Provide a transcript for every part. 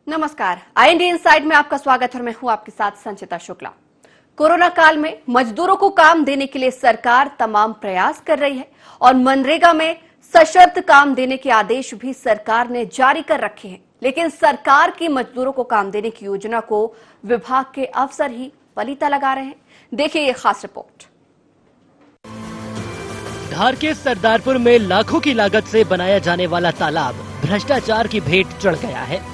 नमस्कार, IND inside में आपका स्वागत है और मैं हूं आपके साथ संचिता शुक्ला। कोरोना काल में मजदूरों को काम देने के लिए सरकार तमाम प्रयास कर रही है और मनरेगा में सशर्त काम देने के आदेश भी सरकार ने जारी कर रखे हैं। लेकिन सरकार की मजदूरों को काम देने की योजना को विभाग के अफसर ही पलीता लगा रहे हैं। देखिए ये खास रिपोर्ट। धार के सरदारपुर में लाखों की लागत से बनाया जाने वाला तालाब भ्रष्टाचार की भेंट चढ़ गया है।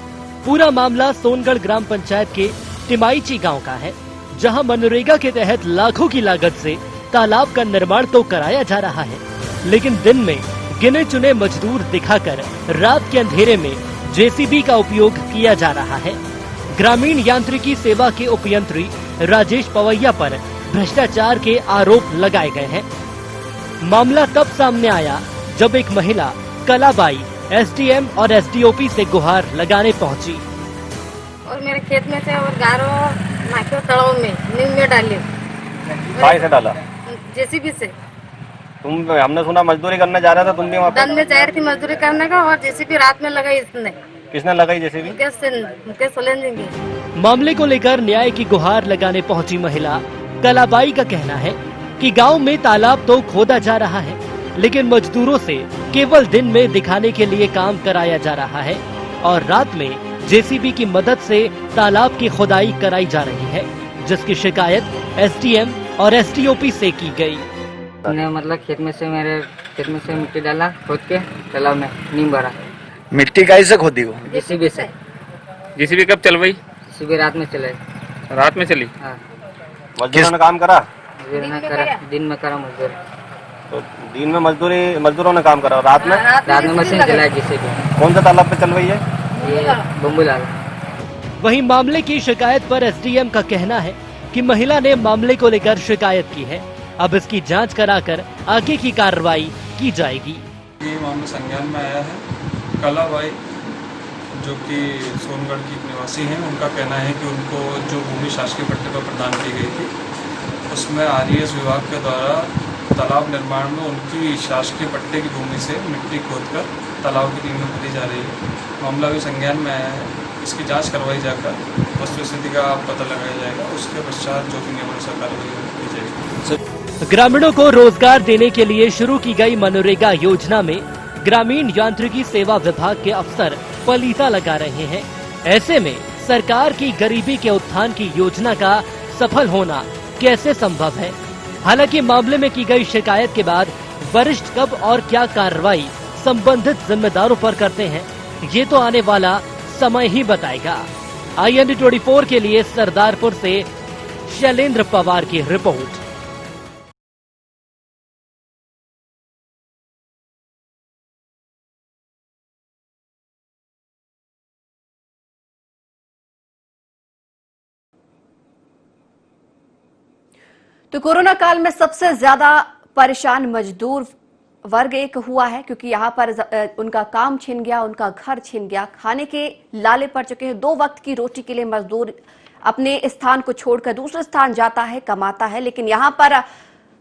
पूरा मामला सोनगढ़ ग्राम पंचायत के टिमाईची गांव का है, जहां मनरेगा के तहत लाखों की लागत से तालाब का निर्माण तो कराया जा रहा है, लेकिन दिन में गिने चुने मजदूर दिखाकर रात के अंधेरे में जेसीबी का उपयोग किया जा रहा है। ग्रामीण यांत्रिकी सेवा के उपयंत्री राजेश पवैया पर भ्रष्टाचार के आरोप लगाए गए हैं। मामला तब सामने आया जब एक महिला कलाबाई SDM और SDOP से गुहार लगाने पहुंची। और मेरे खेत में से और गारो नाके तलाव में नीम में डाले। काय से डाला? जेसीबी से। तुम हमने सुना मजदूरी करने जा रहा था, तुम भी वहाँ पे? दिन में जा रही थी मजदूरी करने का और जेसीबी रात में लगाई इसने। किसने लगाई जेसीबी? मुकेश सोलन जी। मामले को लेकर न्याय की गुहार लगाने पहुंची महिला कलाबाई का कहना है कि गांव में तालाब तो खोदा जा रहा है, लेकिन मजदूरों से केवल दिन में दिखाने के लिए काम कराया जा रहा है और रात में जेसीबी की मदद से तालाब की खुदाई कराई जा रही है, जिसकी शिकायत SDM और SDOP से की गई। मतलब मेरे खेत में से मिट्टी डाला, खोद के तालाब में नीम भरा। मिट्टी कैसे खोदी हो? जेसीबी से। जेसीबी कब चल गई? जेसीबी रात में चले। रात में चली? हाँ। मजदूरों ने काम करा? दिन में करा मजदूर। तो दिन में मजदूरों ने काम करा, रात में मशीन चलाया जेसीबी। कौन सा तालाब पे चल रही है? ये बम्बूलाल। वहीं मामले की शिकायत पर SDM का कहना है कि महिला ने मामले को लेकर शिकायत की है। अब इसकी जांच कराकर आगे की कार्रवाई की जाएगी। ये मामला संज्ञान में आया है। कलाबाई जो कि सोनगढ़ की निवासी हैं, उनका कहना है कि उनको जो भूमि शासकीय पट्टे पर प्रदान की गई थी, उसमें RES विभाग के द्वारा तालाब निर्माण में उनकी शासकीय पट्टे की भूमि से मिट्टी खोदकर तालाब की नींव खोदी जा रही है। मामला भी संज्ञान में आया है। इसकी जांच करवाई जाकर वस्तुस्थिति का पता लगाया जाएगा। उसके पश्चात जो भी नियमानुसार कार्रवाई की जाएगी। ग्रामीणों को रोजगार देने के लिए शुरू की गई मनरेगा योजना में ग्रामीण यांत्रिकी सेवा विभाग के अफसर पलीता लगा रहे हैं। ऐसे में सरकार की गरीबी के उत्थान की योजना का सफल होना कैसे संभव है? हालांकि मामले में की गई शिकायत के बाद वरिष्ठ कब और क्या कार्रवाई संबंधित जिम्मेदारों पर करते हैं, ये तो आने वाला समय ही बताएगा। IND 24 के लिए सरदारपुर से शैलेंद्र पवार की रिपोर्ट। तो कोरोना काल में सबसे ज्यादा परेशान मजदूर वर्ग एक हुआ है, क्योंकि यहाँ पर उनका काम छिन गया, उनका घर छिन गया, खाने के लाले पड़ चुके हैं। 2 वक्त की रोटी के लिए मजदूर अपने स्थान को छोड़कर दूसरे स्थान जाता है, कमाता है। लेकिन यहाँ पर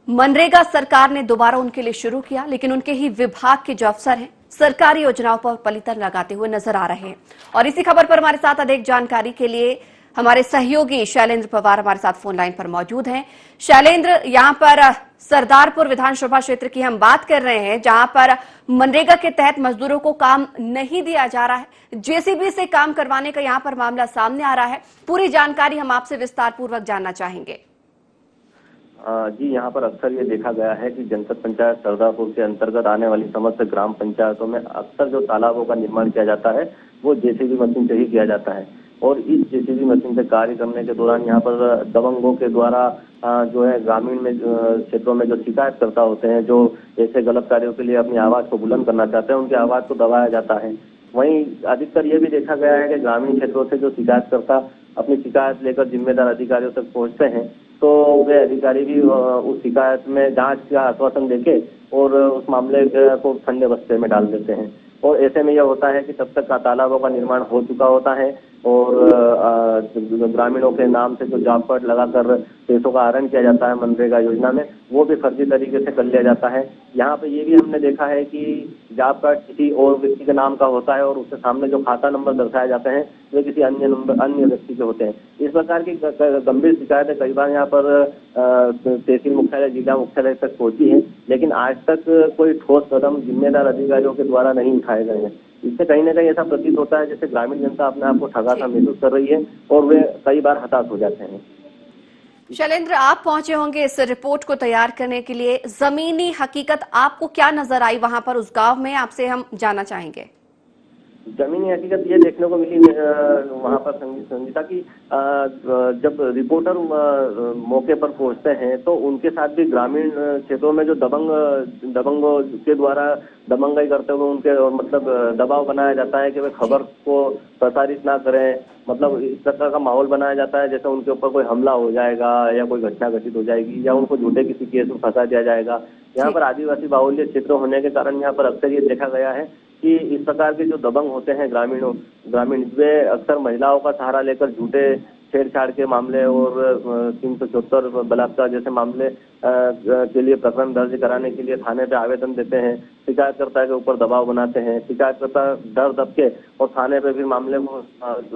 मनरेगा सरकार ने दोबारा उनके लिए शुरू किया, लेकिन उनके ही विभाग के जो अफसर हैं सरकारी योजनाओं पर पलीता लगाते हुए नजर आ रहे हैं। और इसी खबर पर हमारे साथ अधिक जानकारी के लिए हमारे सहयोगी शैलेंद्र पवार हमारे साथ फोन लाइन पर मौजूद हैं। शैलेंद्र, यहाँ पर सरदारपुर विधानसभा क्षेत्र की हम बात कर रहे हैं, जहां पर मनरेगा के तहत मजदूरों को काम नहीं दिया जा रहा है, जेसीबी से काम करवाने का यहाँ पर मामला सामने आ रहा है। पूरी जानकारी हम आपसे विस्तार पूर्वक जानना चाहेंगे। जी, यहाँ पर अक्सर ये देखा गया है कि जनपद पंचायत सरदारपुर के अंतर्गत आने वाली समस्त ग्राम पंचायतों में अक्सर जो तालाबों का निर्माण किया जाता है वो जेसीबी मशीन से ही किया जाता है। और इस जेसीबी मशीन से कार्य करने के दौरान यहाँ पर दबंगों के द्वारा जो है ग्रामीण में क्षेत्रों में जो शिकायतकर्ता होते हैं, जो ऐसे गलत कार्यों के लिए अपनी आवाज को बुलंद करना चाहते हैं, उनकी आवाज को दबाया जाता है। वहीं अधिकतर ये भी देखा गया है कि ग्रामीण क्षेत्रों से जो शिकायतकर्ता अपनी शिकायत लेकर जिम्मेदार अधिकारियों तक पहुंचते हैं, तो वे अधिकारी भी उस शिकायत में जांच का आश्वासन देके और उस मामले को ठंडे बस्ते में डाल देते हैं। और ऐसे में यह होता है कि तब तक तालाबों का निर्माण हो चुका होता है और ग्रामीणों के नाम से जो जामपट लगाकर पैसों का आहरण किया जाता है मनरेगा योजना में, वो भी फर्जी तरीके से कर लिया जाता है। यहाँ पे ये भी हमने देखा है कि जॉब कार्ड किसी और व्यक्ति के नाम का होता है और उसके सामने जो खाता नंबर दर्शाए जाते हैं वे किसी अन्य व्यक्ति के होते हैं। इस प्रकार की गंभीर शिकायतें कई बार यहाँ पर तहसील मुख्यालय, जिला मुख्यालय तक पहुंची है, लेकिन आज तक कोई ठोस कदम जिम्मेदार अधिकारियों के द्वारा नहीं उठाए गए हैं। इससे कहीं न कहीं ऐसा प्रतीत होता है जैसे ग्रामीण जनता अपने आप को ठगा सा महसूस कर रही है और वे कई बार हताश हो जाते हैं। शैलेंद्र, आप पहुंचे होंगे इस रिपोर्ट को तैयार करने के लिए। जमीनी हकीकत आपको क्या नजर आई वहां पर उस गांव में, आपसे हम जानना चाहेंगे। जमीनी हकीकत ये देखने को मिली वहां पर संगीता की जब रिपोर्टर मौके पर पहुंचते हैं तो उनके साथ भी ग्रामीण क्षेत्रों में जो दबंगों के द्वारा दबंगाई करते हुए उनके मतलब दबाव बनाया जाता है कि वे खबर को प्रसारित ना करें, मतलब इस प्रकार का माहौल बनाया जाता है जैसे उनके ऊपर कोई हमला हो जाएगा या कोई घटना घटित हो जाएगी या उनको झूठे किसी केस में फंसा दिया जाएगा। यहाँ पर आदिवासी बाहुल्य क्षेत्र होने के कारण यहाँ पर अक्सर ये देखा गया है कि इस प्रकार के जो दबंग होते हैं ग्रामीण वे अक्सर महिलाओं का सहारा लेकर झूठे छेड़छाड़ के मामले और 374 बलात्कार जैसे मामले के लिए प्रकरण दर्ज कराने के लिए थाने पे आवेदन देते हैं। शिकायतकर्ता के ऊपर दबाव बनाते हैं, शिकायतकर्ता डर दबके और थाने पे भी मामले को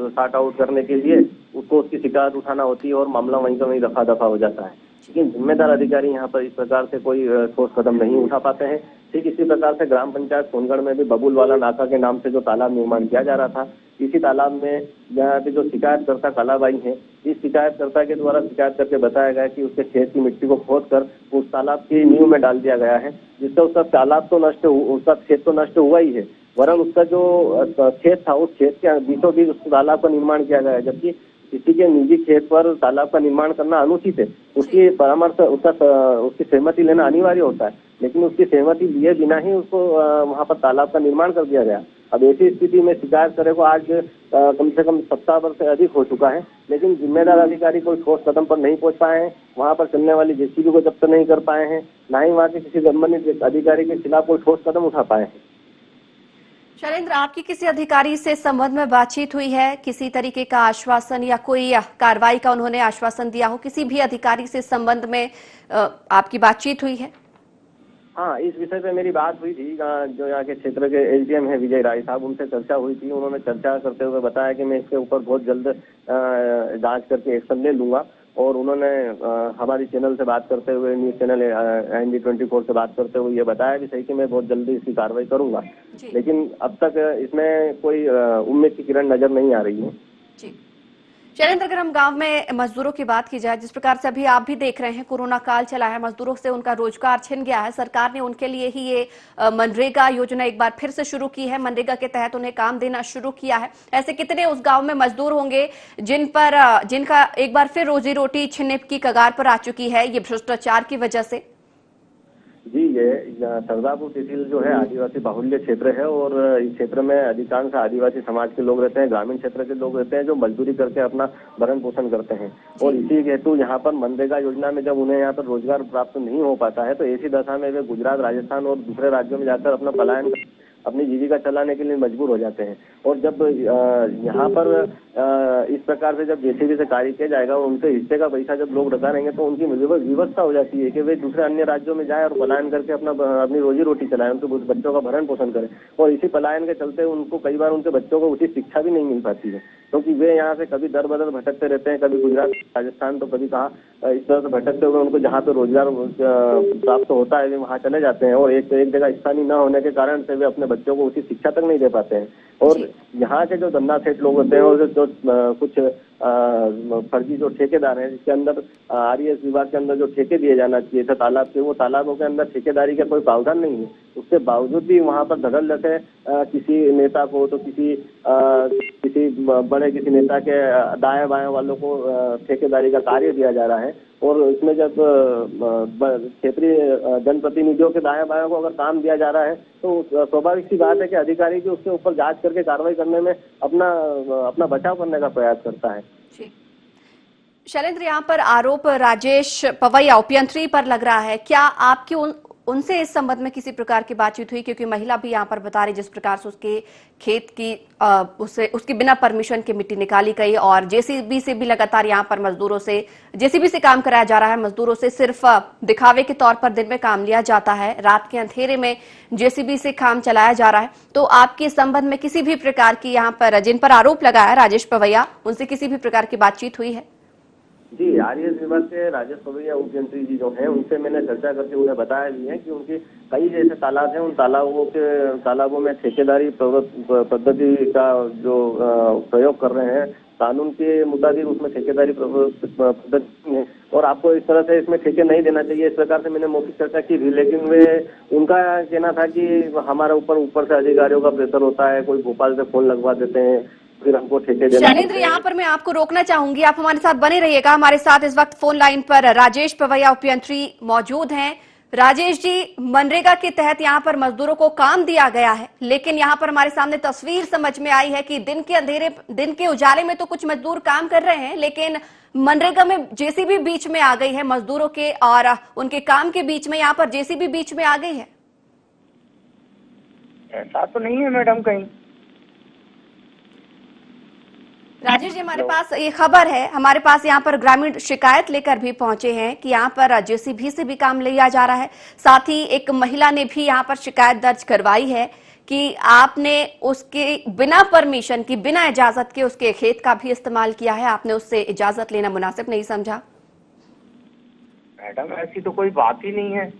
सॉर्ट आउट करने के लिए उसको उसकी शिकायत उठाना होती है और मामला वहीं का वहीं रफा दफा हो जाता है। लेकिन जिम्मेदार अधिकारी यहाँ पर इस प्रकार से कोई ठोस कदम नहीं उठा पाते हैं। ठीक इसी प्रकार से ग्राम पंचायत सोनगढ़ में भी बबुलवाला नाका के नाम से जो तालाब निर्माण किया जा रहा था, इसी तालाब में यहाँ पे जो शिकायतकर्ता कलाबाई है, इस शिकायतकर्ता के द्वारा शिकायत करके बताया गया कि उसके खेत की मिट्टी को खोदकर उस तालाब की नींव में डाल दिया गया है, जिससे उसका तालाब तो उसका खेत तो नष्ट हुआ ही है, वरन उसका जो खेत था उस खेत के बीचों बीच उस तालाब का निर्माण किया गया है, जबकि किसी के निजी खेत पर तालाब का निर्माण करना अनुचित है। उसकी परामर्श उसकी सहमति लेना अनिवार्य होता है, लेकिन उसकी सहमति लिए बिना ही उसको वहां पर तालाब का निर्माण कर दिया गया। अब ऐसी स्थिति में शिकायत करे को आज कम से कम सप्ताह भर से अधिक हो चुका है, लेकिन जिम्मेदार अधिकारी कोई ठोस कदम पर नहीं पहुंच पाए हैं। वहां पर चलने वाली जेसीबी को जब्त नहीं कर पाए हैं, ना ही वहां के किसी संबंधित अधिकारी के खिलाफ कोई ठोस कदम उठा पाए हैं। शैलेंद्र, आपकी किसी अधिकारी से संबंध में बातचीत हुई है? किसी तरीके का आश्वासन या कोई कार्रवाई का उन्होंने आश्वासन दिया हो? किसी भी अधिकारी से संबंध में आपकी बातचीत हुई है? हाँ, इस विषय पे मेरी बात हुई थी। जो यहाँ के क्षेत्र के एसडीएम है विजय राय साहब, उनसे चर्चा हुई थी। उन्होंने चर्चा करते हुए बताया कि मैं इसके ऊपर बहुत जल्द जांच करके एक्शन ले लूंगा, और उन्होंने हमारी चैनल से बात करते हुए, न्यूज चैनल ND24 से बात करते हुए ये बताया भी सही कि मैं बहुत जल्दी इसकी कार्रवाई करूंगा, लेकिन अब तक इसमें कोई उम्मीद की किरण नजर नहीं आ रही है। जी शैलेंद्र, अगर हम गांव में मजदूरों की बात की जाए, जिस प्रकार से अभी आप भी देख रहे हैं कोरोना काल चला है, मजदूरों से उनका रोजगार छिन गया है, सरकार ने उनके लिए ही ये मनरेगा योजना एक बार फिर से शुरू की है। मनरेगा के तहत उन्हें काम देना शुरू किया है। ऐसे कितने उस गांव में मजदूर होंगे जिनका एक बार फिर रोजी रोटी छिनने की कगार पर आ चुकी है ये भ्रष्टाचार की वजह से? जी, ये सरदारपुर तहसील जो है आदिवासी बाहुल्य क्षेत्र है, और इस क्षेत्र में अधिकांश आदिवासी समाज के लोग रहते हैं, ग्रामीण क्षेत्र के लोग रहते हैं जो मजदूरी करके अपना भरण पोषण करते हैं। और इसी हेतु यहाँ पर मनरेगा योजना में जब उन्हें यहाँ पर रोजगार प्राप्त नहीं हो पाता है तो ऐसी दशा में वे गुजरात, राजस्थान और दूसरे राज्यों में जाकर अपना पलायन, अपनी जीविका चलाने के लिए मजबूर हो जाते हैं। और जब यहाँ पर इस प्रकार से जब जेसीबी से कार्य किया जाएगा और उनके हिस्से का पैसा जब लोग डका रहेंगे तो उनकी विवशता हो जाती है कि वे दूसरे अन्य राज्यों में जाए और पलायन करके अपनी रोजी रोटी चलाएं, उनके बच्चों का भरण पोषण करें। और इसी पलायन के चलते उनको कई बार उनके बच्चों को उचित शिक्षा भी नहीं मिल पाती है, क्योंकि वे यहाँ से कभी दर बदर भटकते रहते हैं, कभी गुजरात, राजस्थान तो कभी कहाँ, इस तरह से भटकते हुए उनको जहाँ पे रोजगार प्राप्त होता है वे वहाँ चले जाते हैं, और एक जगह स्थानीय न होने के कारण से वे अपने बच्चों को उचित शिक्षा तक नहीं दे पाते हैं। और यहाँ के जो धंधा सेठ लोग होते हैं और जो कुछ फर्जी जो ठेकेदार हैं, जिसके अंदर RES विभाग के अंदर जो ठेके दिए जाना चाहिए था तालाब के, वो तालाबों के अंदर ठेकेदारी का कोई प्रावधान नहीं है। उसके बावजूद भी वहाँ पर धड़ल्ले से किसी नेता को तो किसी बड़े किसी नेता के दाएं बाएं वालों को ठेकेदारी का कार्य दिया जा रहा है। और इसमें जब क्षेत्रीय जनप्रतिनिधियों के दाएं बाएं को अगर काम दिया जा रहा है तो स्वाभाविक सी बात है कि अधिकारी भी उसके ऊपर जांच करके कार्रवाई करने में अपना बचाव करने का प्रयास करता है। शैलेंद्र, यहाँ पर आरोप राजेश पवैया उपयंत्री पर लग रहा है, क्या आपकी उनसे इस संबंध में किसी प्रकार की बातचीत हुई? क्योंकि महिला भी यहाँ पर बता रही जिस प्रकार से उसके खेत की उसकी बिना परमिशन के मिट्टी निकाली गई और जेसीबी से भी लगातार यहाँ पर मजदूरों से जेसीबी से काम कराया जा रहा है। मजदूरों से सिर्फ दिखावे के तौर पर दिन में काम लिया जाता है, रात के अंधेरे में जेसीबी से काम चलाया जा रहा है। तो आपके संबंध में किसी भी प्रकार की यहाँ पर जिन पर आरोप लगाया राजेश पवैया, उनसे किसी भी प्रकार की बातचीत हुई है? जी, आरएस विभाग के राजेश पवैया उप यंत्री जी जो हैं उनसे मैंने चर्चा करके उन्हें बताया भी है कि उनके कई ऐसे तालाब हैं, उन तालाबों में ठेकेदारी पद्धति का जो प्रयोग कर रहे हैं, कानून के मुताबिक उसमें ठेकेदारी पद्धति है और आपको इस तरह से इसमें ठेके नहीं देना चाहिए। इस प्रकार से मैंने मौखिक चर्चा की थी, लेकिन वे उनका कहना था कि हमारे ऊपर से अधिकारियों का प्रेशर होता है, कोई भोपाल से फोन लगवा देते हैं, फिर हमको ठेके देना। शैलेंद्र, यहाँ पर मैं आपको रोकना चाहूंगी, आप हमारे साथ बने रहिएगा। हमारे साथ इस वक्त फोन लाइन पर राजेश पवैया उपयंत्री मौजूद हैं। राजेश जी, मनरेगा के तहत यहाँ पर मजदूरों को काम दिया गया है, लेकिन यहाँ पर हमारे सामने तस्वीर समझ में आई है कि दिन के उजाले में तो कुछ मजदूर काम कर रहे हैं, लेकिन मनरेगा में जेसीबी बीच में आ गई है मजदूरों के और उनके काम के बीच में यहाँ पर जेसीबी बीच में आ गई है। ऐसा तो नहीं है मैडम कहीं। राजेश जी, हमारे पास ये खबर है, हमारे पास यहाँ पर ग्रामीण शिकायत लेकर भी पहुंचे हैं कि यहाँ पर जेसीबी से भी काम लिया जा रहा है। साथ ही एक महिला ने भी यहाँ पर शिकायत दर्ज करवाई है कि आपने उसके बिना परमिशन की, बिना इजाजत के उसके खेत का भी इस्तेमाल किया है, आपने उससे इजाजत लेना मुनासिब नहीं समझा। मैडम ऐसी तो कोई बात ही नहीं है।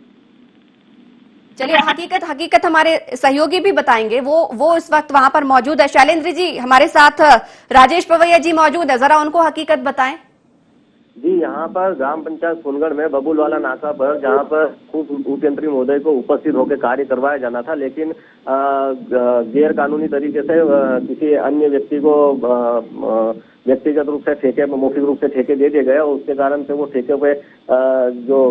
चलिए, हकीकत हमारे सहयोगी भी बताएंगे, वो इस वक्त वहां पर मौजूद है। शैलेंद्र जी, हमारे साथ राजेश पवैया जी मौजूद है, जरा उनको हकीकत बताएं। जी, यहाँ पर ग्राम पंचायत सोनगढ़ में बबुलवाला नाका पर जहाँ पर खुद उपयंत्री महोदय को उपस्थित होकर कार्य करवाया जाना था, लेकिन गैर कानूनी तरीके से किसी अन्य व्यक्ति को व्यक्तिगत रूप से मौखिक रूप से ठेके दे दिए गए और उसके कारण से वो ठेके पे जो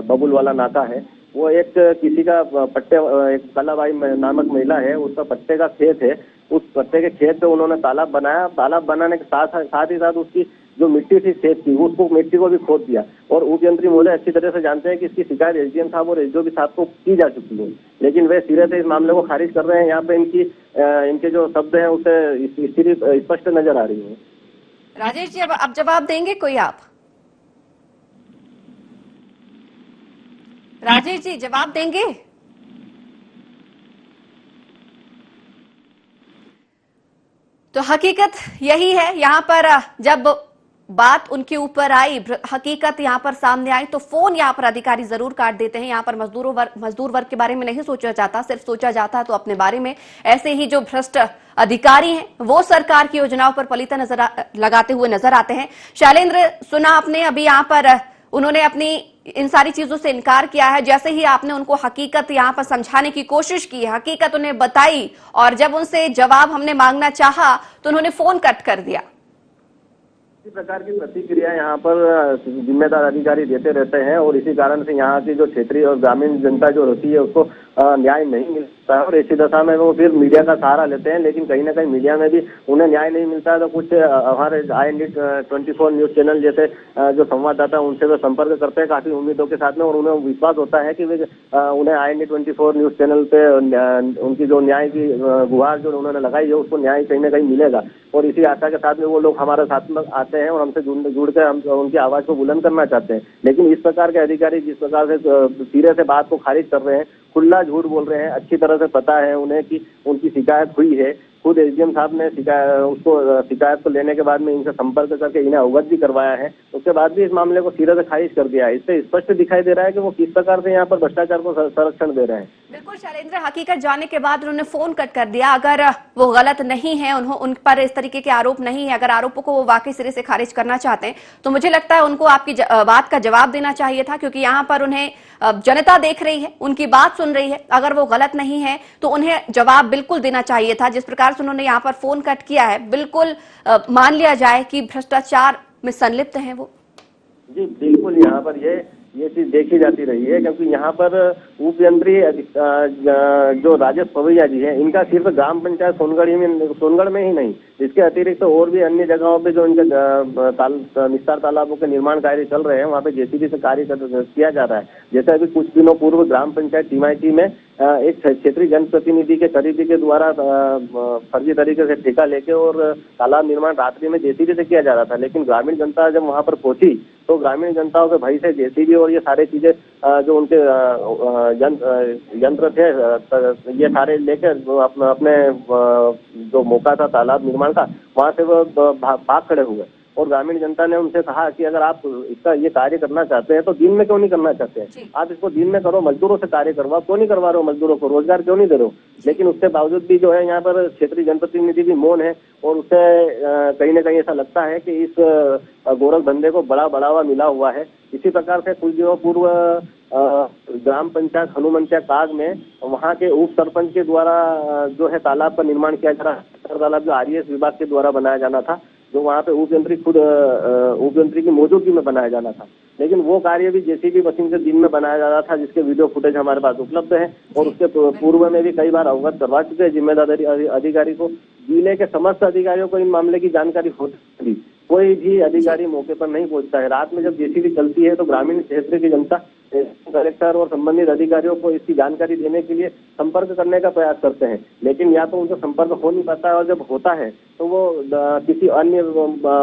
बबुलवाला नाका है वो एक किसी का पट्टे, एक कलाबाई नामक महिला है, उसका पट्टे का खेत है। उस पट्टे के खेत पे उन्होंने तालाब बनाया। तालाब बनाने के साथ ही उसकी जो मिट्टी थी खेत की, उसको मिट्टी को भी खोद दिया और उपयंत्री महोदय अच्छी तरह से जानते हैं कि इसकी शिकायत एसडीएम साहब और एसडीओ साहब को की जा चुकी है, लेकिन वे सिरे से इस मामले को खारिज कर रहे हैं। यहाँ पे इनके जो शब्द हैं उसे स्थिति स्पष्ट नजर आ रही है। राजेश जी, अब जवाब देंगे कोई आप? राजेश जी, जवाब देंगे? तो हकीकत यही है, यहाँ पर जब बात उनके ऊपर आई, हकीकत यहाँ पर सामने आई, तो फोन यहाँ पर अधिकारी जरूर काट देते हैं। यहाँ पर मजदूर वर्ग के बारे में नहीं सोचा जाता, सिर्फ सोचा जाता है तो अपने बारे में। ऐसे ही जो भ्रष्ट अधिकारी हैं वो सरकार की योजनाओं पर पलीता लगाते हुए नजर आते हैं। शैलेंद्र, सुना आपने, अभी यहाँ पर उन्होंने अपनी इन सारी चीजों से इनकार किया है। जैसे ही आपने उनको हकीकत यहाँ पर समझाने की कोशिश की, हकीकत उन्हें बताई और जब उनसे जवाब हमने मांगना चाहा तो उन्होंने फोन कट कर दिया। इसी प्रकार की प्रतिक्रिया यहाँ पर जिम्मेदार अधिकारी देते रहते हैं और इसी कारण से यहाँ की जो क्षेत्रीय और ग्रामीण जनता जो होती है उसको न्याय नहीं मिलता है और ऐसी दशा में वो फिर मीडिया का सहारा लेते हैं, लेकिन कहीं ना कहीं मीडिया में भी उन्हें न्याय नहीं मिलता है। तो कुछ हमारे IND24 न्यूज चैनल जैसे जो संवाददाता उनसे वे संपर्क करते हैं काफी उम्मीदों के साथ में और उन्हें विश्वास होता है कि वे उन्हें IND24 न्यूज चैनल पे उनकी जो न्याय की गुहार जो उन्होंने लगाई है उसको न्याय कहीं ना कहीं मिलेगा और इसी आशा के साथ में वो लोग हमारे साथ में आते हैं और हमसे जुड़कर हम उनकी आवाज को बुलंद करना चाहते हैं। लेकिन इस प्रकार के अधिकारी जिस प्रकार से सिरे से बात को खारिज कर रहे हैं, खुला झूठ बोल रहे हैं, अच्छी तरह से पता है उन्हें कि उनकी शिकायत हुई है। खुद एसडीएम साहब ने शिकायत को लेने के बाद में इनसे संपर्क करके इन्हें अवगत भी करवाया है, उसके बाद भी इस मामले को सिरे से खारिज कर दिया है। इससे स्पष्ट दिखाई दे रहा है कि वो किस प्रकार से यहाँ पर भ्रष्टाचार को संरक्षण दे रहे हैं। बिल्कुल शैलेंद्र, हकीकत जानने के बाद उन्होंने फोन कट कर दिया। अगर वो गलत नहीं है, उन पर इस तरीके के आरोप नहीं है, अगर आरोपों को वो वाकई सिरे से खारिज करना चाहते हैं तो मुझे लगता है उनको आपकी बात का जवाब देना चाहिए था, क्योंकि यहाँ पर उन्हें जनता देख रही है, उनकी बात सुन रही है। अगर वो गलत नहीं है तो उन्हें जवाब बिल्कुल देना चाहिए था। जिस प्रकार से उन्होंने यहाँ पर फोन कट किया है, बिल्कुल मान लिया जाए कि भ्रष्टाचार में संलिप्त हैं वो। जी बिल्कुल, यहाँ पर ये ये चीज देखी जाती रही है, क्योंकि यहाँ पर उपयंत्री जो राजेश पवैया जी हैं, इनका सिर्फ ग्राम पंचायत सोनगढ़ में ही नहीं, इसके अतिरिक्त तो और भी अन्य जगहों पे जो इनके निस्तार तालाबों के निर्माण कार्य चल रहे हैं, वहाँ पे जेसीबी से कार्य किया जा रहा है। जैसे अभी कुछ दिनों पूर्व ग्राम पंचायत टिमाईची में एक क्षेत्रीय जनप्रतिनिधि के करीबी के द्वारा फर्जी तरीके से ठेका लेके और तालाब निर्माण रात्रि में जेसीबी से किया जा रहा था, लेकिन ग्रामीण जनता जब वहां पर पहुंची तो ग्रामीण जनताओं के भय से जेसीबी और ये सारे चीजें जो उनके यंत्र थे ये सारे लेकर अपने जो मौका था तालाब निर्माण का, वहां से वो भाग खड़े हुए। और ग्रामीण जनता ने उनसे कहा कि अगर आप इसका ये कार्य करना चाहते हैं तो दिन में क्यों नहीं करना चाहते हैं, आप इसको दिन में करो, मजदूरों से कार्य करवाओ, क्यों नहीं करवा रहे हो, मजदूरों को रोजगार क्यों नहीं दे रहे हो। लेकिन उसके बावजूद भी जो है यहाँ पर क्षेत्रीय जनप्रतिनिधि भी मौन है, और उससे कहीं ना कहीं ऐसा लगता है कि इस गोरख धंधे को बड़ा बढ़ावा मिला हुआ है। इसी प्रकार से कुछ दिनों पूर्व ग्राम पंचायत हनुमंतिया काग में वहाँ के उप सरपंच के द्वारा जो है तालाब का निर्माण किया जा रहा है। तालाब जो आरईएस विभाग के द्वारा बनाया जाना था, जो वहाँ पे उपयंत्री की मौजूदगी में बनाया जाना था, लेकिन वो कार्य भी जेसीबी मशीन से दिन में बनाया जा रहा था, जिसके वीडियो फुटेज हमारे पास उपलब्ध है। और उसके पूर्व में भी कई बार अवगत करवा चुके हैं जिम्मेदार अधिकारी को। जिले के समस्त अधिकारियों को इन मामले की जानकारी होती, कोई भी अधिकारी मौके पर नहीं पहुंचता है। रात में जब जेसीबी चलती है तो ग्रामीण क्षेत्र की जनता कलेक्टर और संबंधित अधिकारियों को इसकी जानकारी देने के लिए संपर्क करने का प्रयास करते हैं, लेकिन या तो उनसे संपर्क हो नहीं पाता है, और जब होता है तो वो किसी अन्य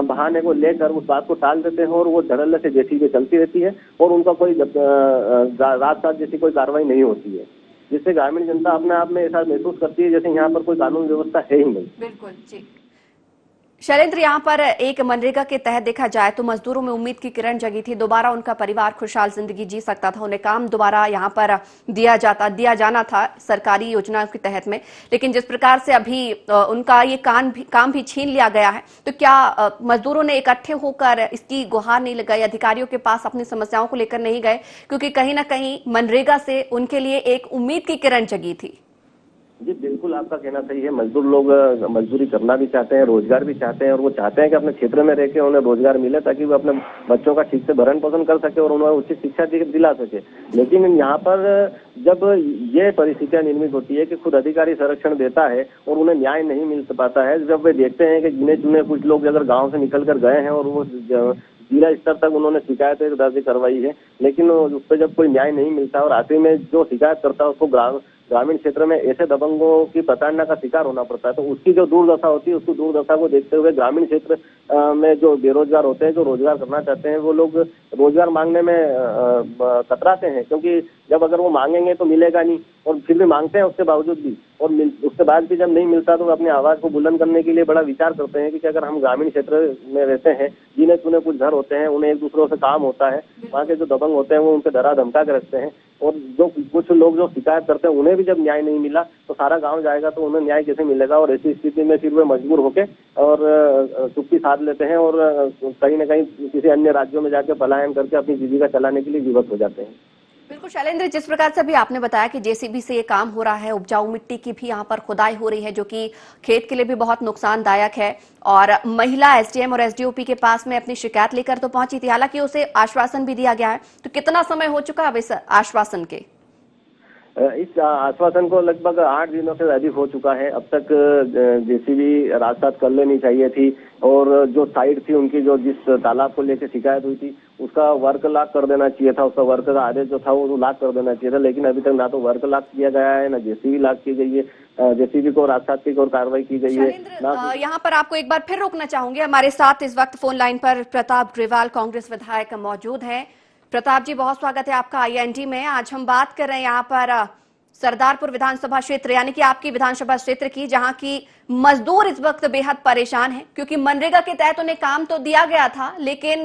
बहाने को लेकर उस बात को टाल देते हैं, और वो धड़ल्ले से जेसीबी चलती रहती है और उनका कोई रात रात जैसी कोई कार्रवाई नहीं होती है, जिससे ग्रामीण जनता अपने आप में ऐसा महसूस करती है जैसे यहाँ पर कोई कानून व्यवस्था है ही नहीं। बिल्कुल जी। शैलेंद्र, यहाँ पर एक मनरेगा के तहत देखा जाए तो मजदूरों में उम्मीद की किरण जगी थी, दोबारा उनका परिवार खुशहाल जिंदगी जी सकता था, उन्हें काम दोबारा यहाँ पर दिया जाना था सरकारी योजना के तहत में। लेकिन जिस प्रकार से अभी उनका ये काम भी छीन लिया गया है, तो क्या मजदूरों ने इकट्ठे होकर इसकी गुहार नहीं लगाई, अधिकारियों के पास अपनी समस्याओं को लेकर नहीं गए, क्योंकि कहीं ना कहीं मनरेगा से उनके लिए एक उम्मीद की किरण जगी थी? जी बिल्कुल, आपका कहना सही है। मजदूर लोग मजदूरी करना भी चाहते हैं, रोजगार भी चाहते हैं, और वो चाहते हैं कि अपने क्षेत्र में रहकर उन्हें रोजगार मिले, ताकि वो अपने बच्चों का ठीक से भरण पोषण कर सके और उन्हें उचित शिक्षा दिला सके। लेकिन यहाँ पर जब ये परिस्थितियां निर्मित होती है कि खुद अधिकारी संरक्षण देता है और उन्हें न्याय नहीं मिल पाता है, जब वे देखते हैं कि गिने चुने कुछ लोग अगर गाँव से निकल कर गए हैं और वो जिला स्तर तक उन्होंने शिकायत दर्ज करवाई है, लेकिन उस पर जब कोई न्याय नहीं मिलता और आखिर में जो शिकायत करता है उसको ग्रामीण क्षेत्र में ऐसे दबंगों की प्रताड़ना का शिकार होना पड़ता है, तो उसकी जो दुर्दशा होती है, उसकी दुर्दशा को देखते हुए ग्रामीण क्षेत्र में जो बेरोजगार होते हैं, जो रोजगार करना चाहते हैं, वो लोग रोजगार मांगने में कतराते हैं, क्योंकि जब अगर वो मांगेंगे तो मिलेगा नहीं, और फिर भी मांगते हैं उसके बावजूद भी, और उसके बाद भी जब नहीं मिलता तो अपनी आवाज को बुलंद करने के लिए बड़ा विचार करते हैं कि अगर हम ग्रामीण क्षेत्र में रहते हैं, जिन्हें चुने कुछ घर होते हैं, उन्हें एक दूसरों से काम होता है, वहाँ के जो दबंग होते हैं वो उनसे डरा धमका के रखते हैं, और जो कुछ लोग जो शिकायत करते हैं उन्हें भी जब न्याय नहीं मिला तो सारा गांव जाएगा तो उन्हें न्याय कैसे मिलेगा। और ऐसी स्थिति में फिर वे मजबूर होके और चुप्पी साध लेते हैं और कहीं न कहीं किसी अन्य राज्यों में जाकर पलायन करके अपनी जीविका चलाने के लिए विवश हो जाते हैं। बिल्कुल शैलेंद्र, जिस प्रकार से अभी आपने बताया कि जेसीबी से ये काम हो रहा है, उपजाऊ मिट्टी की भी यहाँ पर खुदाई हो रही है, जो कि खेत के लिए भी बहुत नुकसानदायक है, और महिला एसडीएम और एसडीओपी के पास में अपनी शिकायत लेकर तो पहुंची थी, हालांकि उसे आश्वासन भी दिया गया है। तो कितना समय हो चुका अब इस आश्वासन के? इस आश्वासन को लगभग 8 दिनों से अधिक हो चुका है। अब तक जेसीबी रात कर लेनी चाहिए थी, और जो साइड थी उनकी, जो जिस तालाब को लेकर शिकायत हुई थी, उसका वर्क लॉक कर देना चाहिए था, उसका वर्क का आदेश जो था वो लॉक कर देना चाहिए था, लेकिन अभी तक ना तो वर्क लॉक किया गया है, ना जेसीबी लॉक की गई है, जेसीबी को रात की और कार्रवाई की गई है। यहाँ पर आपको एक बार फिर रोकना चाहूंगी, हमारे साथ इस वक्त फोन लाइन पर प्रताप ग्रेवाल कांग्रेस विधायक मौजूद है। प्रताप जी, बहुत स्वागत है आपका IND में। आज हम बात कर रहे हैं यहाँ पर सरदारपुर विधानसभा क्षेत्र, यानी कि आपकी विधानसभा क्षेत्र की, जहां की मजदूर इस वक्त बेहद परेशान हैं, क्योंकि मनरेगा के तहत उन्हें काम तो दिया गया था, लेकिन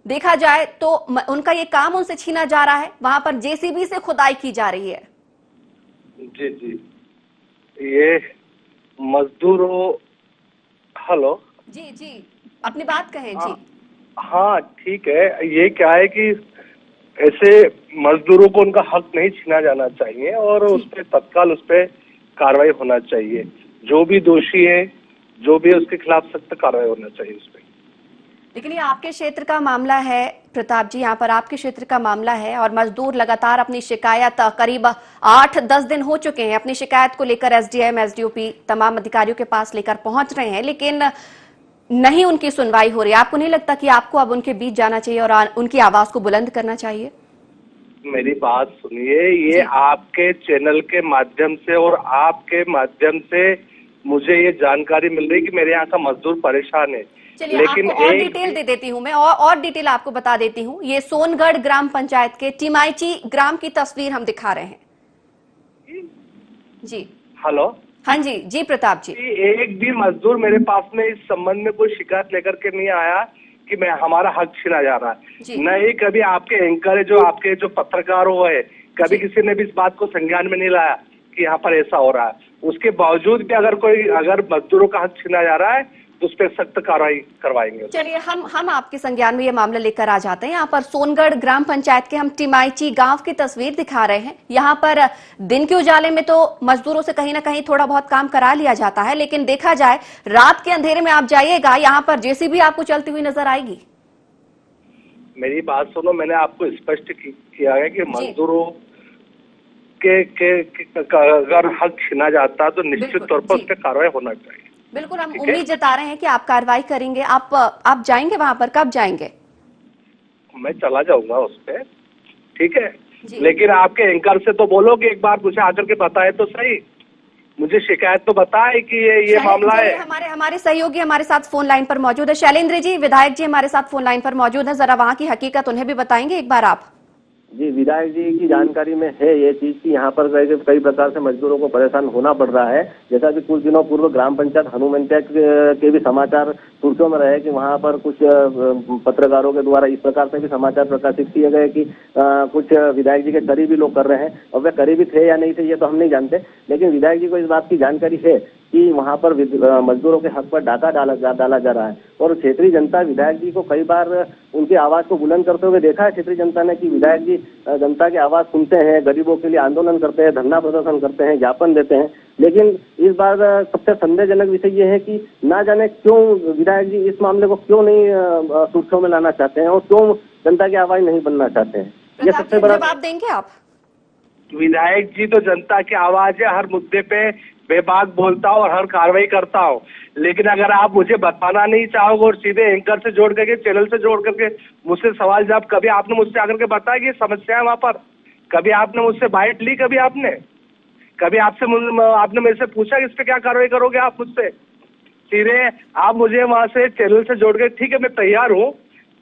देखा जाए तो उनका ये काम उनसे छीना जा रहा है, वहां पर जेसीबी से खुदाई की जा रही है। जी जी, ये मजदूरों, हेलो जी जी, अपनी बात कहें जी। हाँ ठीक है, ये क्या है कि ऐसे मजदूरों को उनका हक नहीं छीना जाना चाहिए, और उस पर तत्काल उस पर कार्रवाई होना चाहिए। जो भी दोषी है, जो भी उसके खिलाफ सख्त कार्रवाई होना चाहिए उस पर। लेकिन ये आपके क्षेत्र का मामला है प्रताप जी, यहाँ पर आपके क्षेत्र का मामला है और मजदूर लगातार अपनी शिकायत करीब 8-10 दिन हो चुके हैं अपनी शिकायत को लेकर एसडीएम एसडीओपी तमाम अधिकारियों के पास लेकर पहुंच रहे हैं, लेकिन नहीं उनकी सुनवाई हो रही है। आपको नहीं लगता कि आपको अब उनके बीच जाना चाहिए और उनकी आवाज को बुलंद करना चाहिए? मेरी बात सुनिए, ये आपके चैनल के माध्यम से और आपके माध्यम से मुझे ये जानकारी मिल रही कि मेरे यहाँ का मजदूर परेशान है। चलिए आपको और डिटेल दे देती हूँ मैं, और डिटेल आपको बता देती हूँ। ये सोनगढ़ ग्राम पंचायत के टिमाईची ग्राम की तस्वीर हम दिखा रहे हैं जी। हेलो, हाँ जी जी प्रताप जी। एक भी मजदूर मेरे पास में इस संबंध में कोई शिकायत लेकर के नहीं आया कि मैं हमारा हक छीना जा रहा है। नहीं कभी आपके एंकर जो आपके जो पत्रकार हुए है, कभी किसी ने भी इस बात को संज्ञान में नहीं लाया कि यहाँ पर ऐसा हो रहा है। उसके बावजूद भी अगर मजदूरों का हक छीना जा रहा है तो उस पर सख्त कार्रवाई करवाएंगे। चलिए हम आपके संज्ञान में ये मामला लेकर आ जाते हैं। यहाँ पर सोनगढ़ ग्राम पंचायत के हम टिमाईची गांव की तस्वीर दिखा रहे हैं। यहाँ पर दिन के उजाले में तो मजदूरों से कहीं ना कहीं थोड़ा बहुत काम करा लिया जाता है, लेकिन देखा जाए रात के अंधेरे में आप जाइएगा, यहाँ पर जेसीबी आपको चलती हुई नजर आएगी। मेरी बात सुनो, मैंने आपको स्पष्ट किया है कि मजदूरों के अगर हक छीना जाता है तो निश्चित तौर पर उस पर कार्रवाई होना चाहिए। बिल्कुल, हम उम्मीद जता रहे हैं कि आप कार्रवाई करेंगे। आप जाएंगे वहां पर, कब जाएंगे? मैं चला जाऊंगा उस पे, ठीक है, लेकिन आपके एंकर से तो बोलो कि एक बार मुझे आकर के बताए तो सही, मुझे शिकायत तो बताए कि ये मामला है। हमारे सहयोगी हमारे साथ फोन लाइन पर मौजूद है। शैलेंद्र जी, विधायक जी हमारे साथ फोन लाइन पर मौजूद है, जरा वहां की हकीकत उन्हें भी बताएंगे एक बार आप। जी, विधायक जी की जानकारी में है ये चीज कि यहाँ पर कई प्रकार से मजदूरों को परेशान होना पड़ रहा है। जैसा कि कुछ दिनों पूर्व ग्राम पंचायत हनुमंतिया के भी समाचार सुर्खियों में रहे कि वहाँ पर कुछ पत्रकारों के द्वारा इस प्रकार से भी समाचार प्रकाशित किए गए कि कुछ विधायक जी के करीबी लोग कर रहे हैं। और वे करीबी थे या नहीं थे ये तो हम नहीं जानते, लेकिन विधायक जी को इस बात की जानकारी है कि वहाँ पर मजदूरों के हक पर डाका डाला जा रहा है। और क्षेत्रीय जनता विधायक जी को कई बार उनकी आवाज को बुलंद करते हुए देखा है क्षेत्रीय जनता ने कि विधायक जी जनता की आवाज सुनते हैं, गरीबों के लिए आंदोलन करते हैं, धरना प्रदर्शन करते हैं, ज्ञापन देते हैं। लेकिन इस बार सबसे संदेहजनक विषय ये है कि ना जाने क्यों विधायक जी इस मामले को क्यों नहीं सुर्खियों में लाना चाहते हैं और क्यों जनता की आवाज नहीं बनना चाहते हैं। ये सबसे बड़ा जवाब देंगे आप? विधायक जी तो जनता की आवाज है, हर मुद्दे पे बेबाक बोलता हूँ और हर कार्रवाई करता हूँ, लेकिन अगर आप मुझे बताना नहीं चाहोगे और सीधे एंकर से जोड़ करके चैनल से जोड़ करके मुझसे सवाल जवाब, कभी आपने मुझसे आकर के बताया कि समस्या है वहाँ पर? कभी आपने मुझसे बाइट ली? कभी आपने मेरे से पूछा कि इस पे क्या कार्रवाई करोगे आप मुझसे? सीधे आप मुझे वहाँ से चैनल से जोड़ के, ठीक है मैं तैयार हूँ,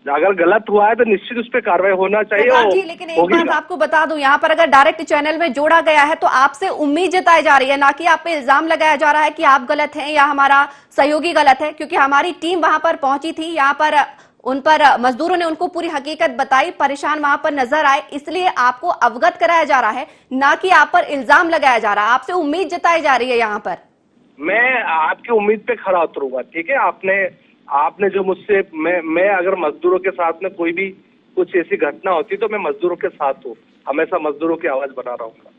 अगर गलत हुआ है तो निश्चित उस पर कार्रवाई होना चाहिए। जी, लेकिन एक बात आपको बता दूं, यहाँ पर अगर डायरेक्ट चैनल में जोड़ा गया है तो आपसे उम्मीद जताई जा रही है, ना कि आप पे इल्जाम लगाया जा रहा है कि आप गलत हैं या हमारा सहयोगी गलत है, क्योंकि हमारी टीम वहां पर पहुंची थी। यहाँ पर उन पर मजदूरों ने उनको पूरी हकीकत बताई, परेशान वहां पर नजर आए, इसलिए आपको अवगत कराया जा रहा है, ना कि आप पर इल्जाम लगाया जा रहा है। आपसे उम्मीद जताई जा रही है यहाँ पर। मैं आपकी उम्मीद पे खरा उतरूंगा, ठीक है। आपने जो मुझसे, मैं अगर मजदूरों के साथ में कोई भी कुछ ऐसी घटना होती तो मैं मजदूरों के साथ हूँ, हमेशा मजदूरों की आवाज बना रहूंगा।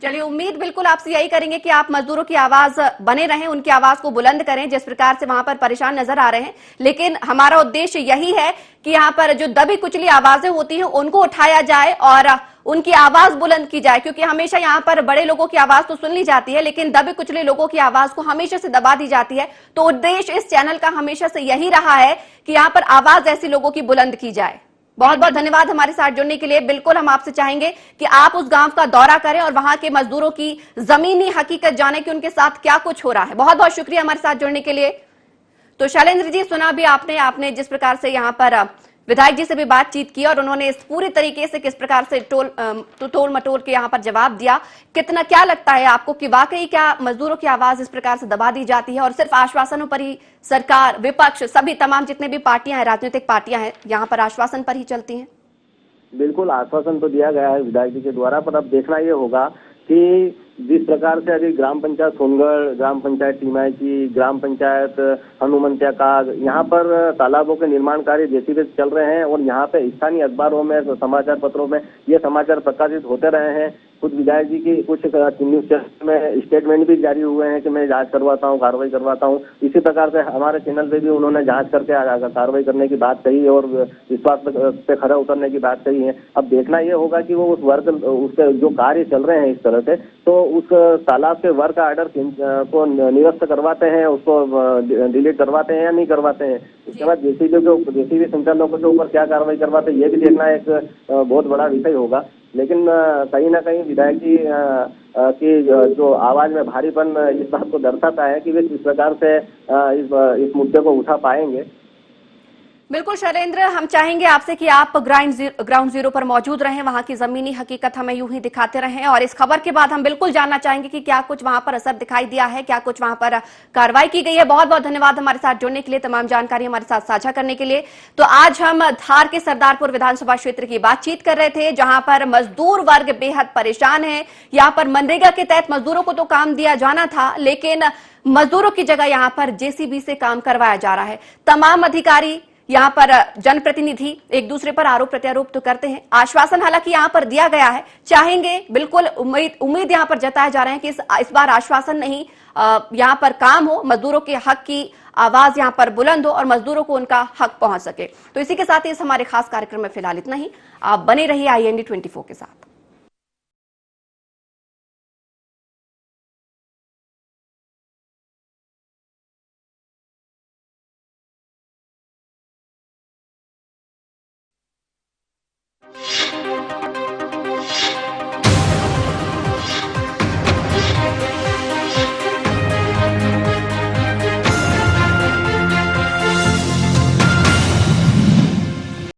चलिए, उम्मीद बिल्कुल आपसे यही करेंगे कि आप मजदूरों की आवाज बने रहें, उनकी आवाज को बुलंद करें जिस प्रकार से वहां पर परेशान नजर आ रहे हैं। लेकिन हमारा उद्देश्य यही है कि यहाँ पर जो दबी कुचली आवाजें होती हैं उनको उठाया जाए और उनकी आवाज बुलंद की जाए, क्योंकि हमेशा यहाँ पर बड़े लोगों की आवाज तो सुन ली जाती है, लेकिन दबे कुचले लोगों की आवाज को हमेशा से दबा दी जाती है। तो उद्देश्य इस चैनल का हमेशा से यही रहा है कि यहाँ पर आवाज ऐसी लोगों की बुलंद की जाए। बहुत बहुत धन्यवाद हमारे साथ जुड़ने के लिए। बिल्कुल हम आपसे चाहेंगे कि आप उस गांव का दौरा करें और वहां के मजदूरों की जमीनी हकीकत जाने कि उनके साथ क्या कुछ हो रहा है। बहुत बहुत शुक्रिया हमारे साथ जुड़ने के लिए। तो शैलेंद्र जी, सुना भी आपने जिस प्रकार से यहाँ पर विधायक जी से भी बातचीत की और उन्होंने इस पूरी तरीके से किस प्रकार से टोल मटोल के यहाँ पर जवाब दिया। कितना क्या लगता है आपको कि वाकई क्या मजदूरों की आवाज इस प्रकार से दबा दी जाती है और सिर्फ आश्वासनों पर ही सरकार, विपक्ष, सभी तमाम जितने भी पार्टियां हैं, राजनीतिक पार्टियां हैं, यहाँ पर आश्वासन पर ही चलती हैं? बिल्कुल, आश्वासन तो दिया गया है विधायक जी के द्वारा, पर अब देखना ये होगा कि जिस प्रकार से अभी ग्राम पंचायत सोनगढ़, ग्राम पंचायत टिमाईची, ग्राम पंचायत हनुमंतिया काग, यहाँ पर तालाबों के निर्माण कार्य जैसे चल रहे हैं और यहाँ पे स्थानीय अखबारों में, समाचार पत्रों में ये समाचार प्रकाशित होते रहे हैं। खुद विधायक जी की कुछ न्यूज चैनल में स्टेटमेंट भी जारी हुए हैं कि मैं जांच करवाता हूँ, कार्रवाई करवाता हूँ। इसी प्रकार से हमारे चैनल पे भी उन्होंने जांच करके कार्रवाई करने की बात कही और इस बात पे खरा उतरने की बात कही है। अब देखना ये होगा कि वो उस वर्क, उसके जो कार्य चल रहे हैं इस तरह से, तो उस तालाब के वर्क आर्डर को निरस्त करवाते हैं, उसको डिलीट करवाते हैं या नहीं करवाते हैं। इसके बाद जेसीबी संचालकों के ऊपर क्या कार्रवाई करवाते हैं, ये भी देखना एक बहुत बड़ा विषय होगा। लेकिन कहीं ना कहीं विधायक जी की जो आवाज में भारीपन इस बात को दर्शाता है कि वे किस प्रकार से इस मुद्दे को उठा पाएंगे। बिल्कुल शैलेंद्र, हम चाहेंगे आपसे कि आप ग्राउंड जीरो पर मौजूद रहें, वहां की जमीनी हकीकत हमें यूं ही दिखाते रहें और इस खबर के बाद हम बिल्कुल जानना चाहेंगे कि क्या कुछ वहां पर असर दिखाई दिया है, क्या कुछ वहां पर कार्रवाई की गई है। बहुत बहुत धन्यवाद हमारे साथ जुड़ने के लिए, तमाम जानकारी हमारे साथ साझा करने के लिए। तो आज हम धार के सरदारपुर विधानसभा क्षेत्र की बातचीत कर रहे थे, जहां पर मजदूर वर्ग बेहद परेशान है। यहां पर मनरेगा के तहत मजदूरों को तो काम दिया जाना था, लेकिन मजदूरों की जगह यहां पर जेसीबी से काम करवाया जा रहा है। तमाम अधिकारी, यहां पर जनप्रतिनिधि एक दूसरे पर आरोप प्रत्यारोप तो करते हैं। आश्वासन हालांकि यहां पर दिया गया है, चाहेंगे बिल्कुल उम्मीद यहां पर जताए जा रहे हैं कि इस बार आश्वासन नहीं, यहां पर काम हो, मजदूरों के हक की आवाज यहां पर बुलंद हो और मजदूरों को उनका हक पहुंच सके। तो इसी के साथ इस हमारे खास कार्यक्रम में फिलहाल इतना ही। आप बने रहिए IND 24 के साथ।